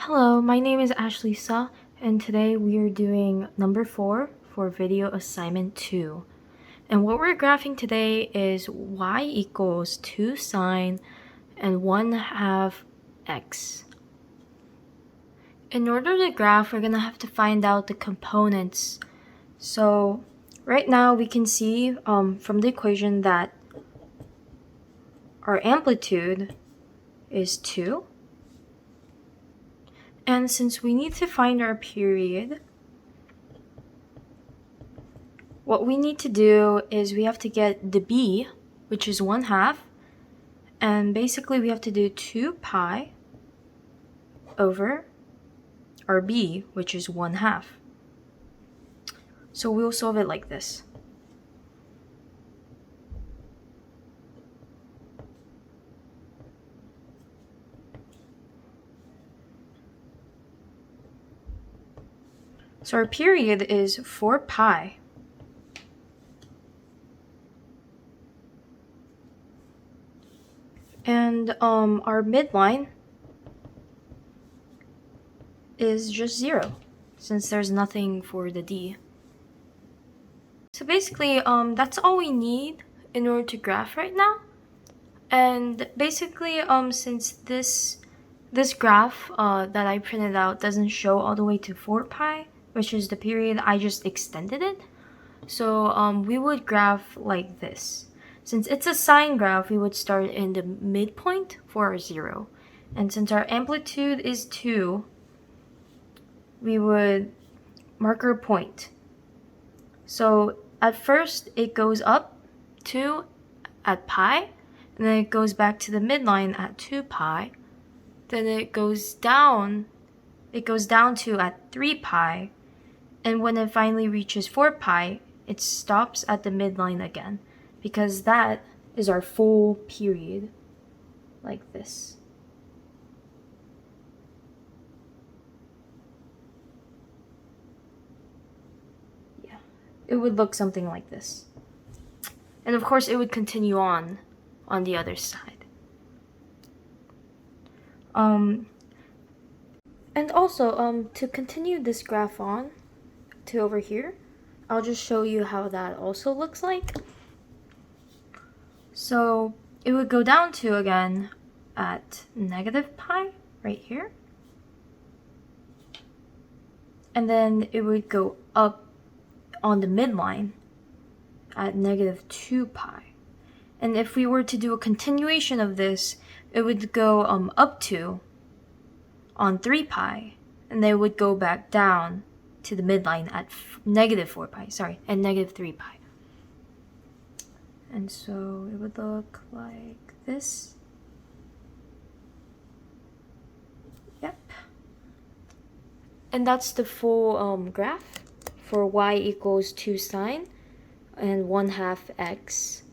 Hello, my name is Ashley Sa, and today we are doing number 4 for video assignment 2. And what we're graphing today is y equals 2 sine and 1/2 x. In order to graph, we're going to have to find out the components. So right now we can see from the equation that our amplitude is 2. And since we need to find our period, what we need to do is we have to get the b, which is 1/2, and basically we have to do 2 pi over our b, which is 1/2. So we'll solve it like this. So our period is 4 pi. And our midline is just 0, since there's nothing for the d. So basically, that's all we need in order to graph right now. And basically, since this graph that I printed out doesn't show all the way to 4 pi, which is the period, I just extended it. So we would graph like this. Since it's a sine graph, we would start in the midpoint for our 0. And since our amplitude is 2, we would mark our point. So at first, it goes up 2 at pi, and then it goes back to the midline at 2 pi. Then it goes down to at 3 pi, and when it finally reaches 4 pi, it stops at the midline again, because that is our full period, like this. Yeah, it would look something like this. And of course, it would continue on the other side. And also, to continue this graph on to over here, I'll just show you how that also looks like. So it would go down to, again, at negative pi, right here. And then it would go up on the midline at negative 2 pi. And if we were to do a continuation of this, it would go up to on 3 pi, and they would go back down to the midline at negative 4 pi, and negative 3 pi. And so it would look like this. Yep. And that's the full graph for y equals 2 sine and 1/2 x.